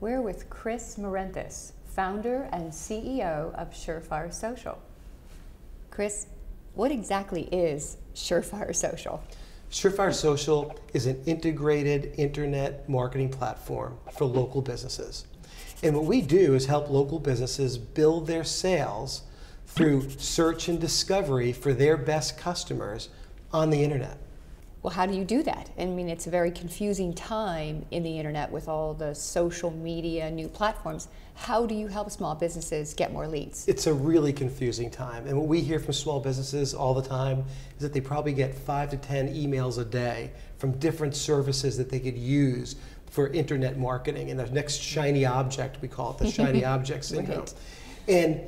We're with Chris Marenthis, founder and CEO of Surefire Social. Chris, what exactly is Surefire Social? Surefire Social is an integrated internet marketing platform for local businesses. And what we do is help local businesses build their sales through search and discovery for their best customers on the internet. Well, how do you do that? I mean, it's a very confusing time in the internet with all the social media, new platforms. How do you help small businesses get more leads? It's a really confusing time. And what we hear from small businesses all the time is that they probably get 5 to 10 emails a day from different services that they could use for internet marketing. And the next shiny object, we call it the shiny object syndrome. Right. And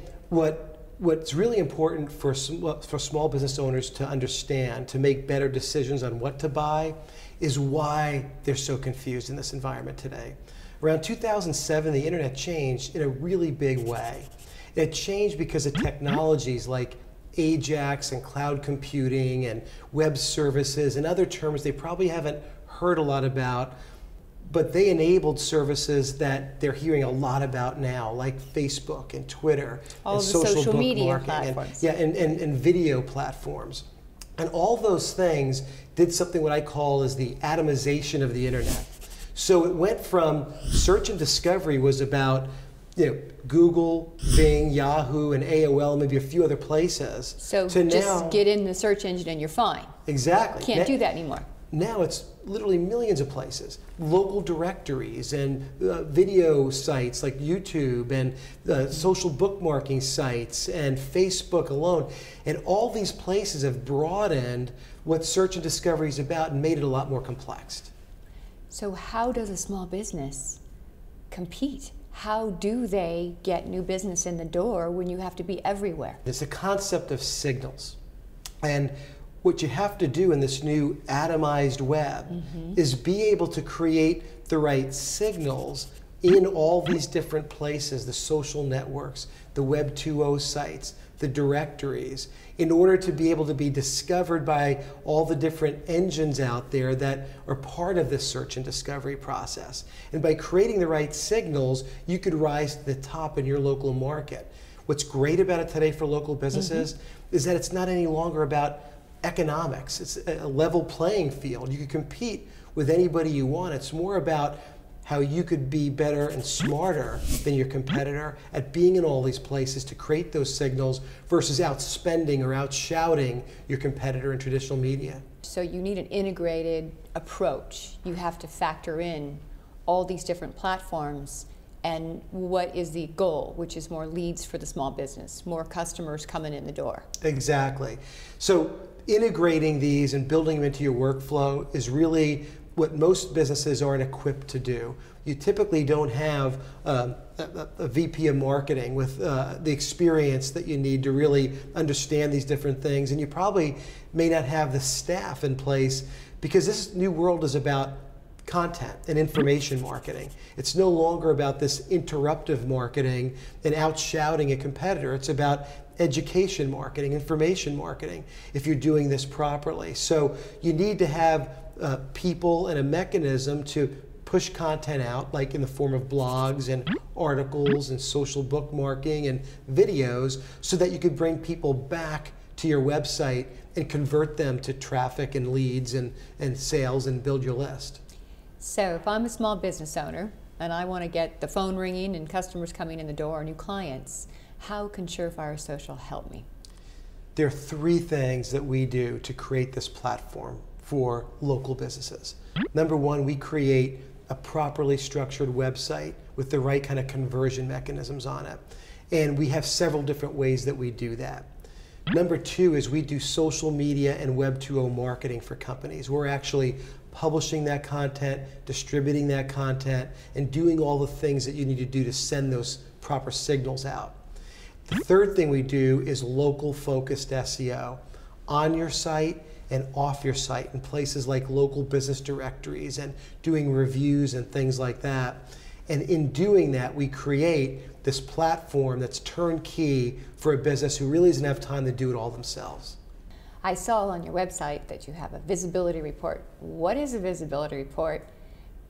what's really important for small business owners to understand, to make better decisions on what to buy, is why they're so confused in this environment today. Around 2007, the internet changed in a really big way. It changed because of technologies like Ajax and cloud computing and web services and other terms they probably haven't heard a lot about, but they enabled services that they're hearing a lot about now, like Facebook and Twitter all and the social media bookmarking platforms. and video platforms. And all those things did something what I call is the atomization of the internet. So it went from search and discovery was about Google, Bing, Yahoo, and AOL, and maybe a few other places. So to just now, get in the search engine and you're fine. exactly. Can't do that anymore. Now it's literally millions of places, local directories and video sites like YouTube and social bookmarking sites and Facebook alone. And all these places have broadened what search and discovery is about and made it a lot more complex. So how does a small business compete? How do they get new business in the door when you have to be everywhere? It's a concept of signals. And what you have to do in this new atomized web is be able to create the right signals in all these different places, the social networks, the Web 2.0 sites, the directories, in order to be able to be discovered by all the different engines out there that are part of this search and discovery process. And by creating the right signals, you could rise to the top in your local market. What's great about it today for local businesses is that it's not any longer about economics. It's a level playing field. You can compete with anybody you want. It's more about how you could be better and smarter than your competitor at being in all these places to create those signals versus outspending or outshouting your competitor in traditional media. So you need an integrated approach. You have to factor in all these different platforms and what is the goal, which is more leads for the small business, more customers coming in the door. Exactly. So integrating these and building them into your workflow is really what most businesses aren't equipped to do. You typically don't have a VP of marketing with the experience that you need to really understand these different things, and you probably may not have the staff in place because this new world is about content and information marketing. It's no longer about this interruptive marketing and outshouting a competitor. It's about education marketing, information marketing, if you're doing this properly. So you need to have people and a mechanism to push content out, like in the form of blogs and articles and social bookmarking and videos, so that you could bring people back to your website and convert them to traffic and leads and sales and build your list. So if I'm a small business owner and I want to get the phone ringing and customers coming in the door, new clients, how can Surefire Social help me? There are 3 things that we do to create this platform for local businesses. Number 1, we create a properly structured website with the right kind of conversion mechanisms on it. And we have several different ways that we do that. Number 2 is we do social media and Web 2.0 marketing for companies. We're actually publishing that content, distributing that content, and doing all the things that you need to do to send those proper signals out. The third thing we do is local focused SEO on your site and off your site in places like local business directories and doing reviews and things like that. And in doing that, we create this platform that's turnkey for a business who really doesn't have time to do it all themselves. I saw on your website that you have a visibility report. What is a visibility report?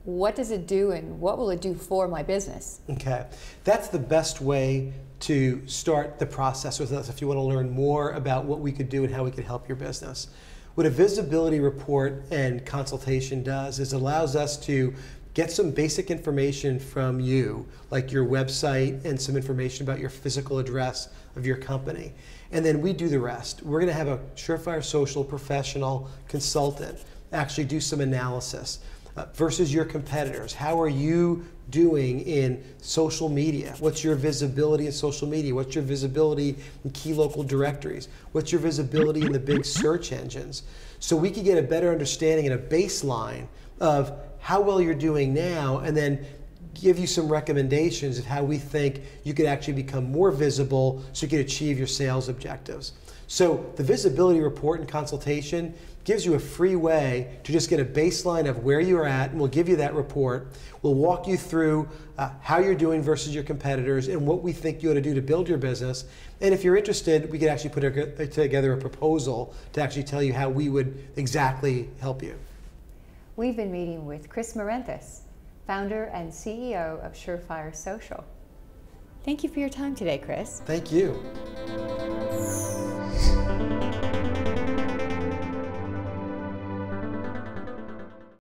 what does it do and what will it do for my business? Okay, that's the best way to start the process with us if you want to learn more about what we could do and how we could help your business. What a visibility report and consultation does is it allows us to get some basic information from you, like your website and some information about your physical address of your company. And then we do the rest. We're going to have a Surefire Social professional consultant actually do some analysis versus your competitors. How are you doing in social media? What's your visibility in social media? What's your visibility in key local directories? What's your visibility in the big search engines? So we can get a better understanding and a baseline of how well you're doing now, and then give you some recommendations of how we think you could actually become more visible so you can achieve your sales objectives. So the visibility report and consultation gives you a free way to just get a baseline of where you're at, and we'll give you that report. We'll walk you through how you're doing versus your competitors and what we think you ought to do to build your business. And if you're interested, we could actually put together a proposal to actually tell you how we would exactly help you. We've been meeting with Chris Marenthis, founder and CEO of Surefire Social. Thank you for your time today, Chris. Thank you.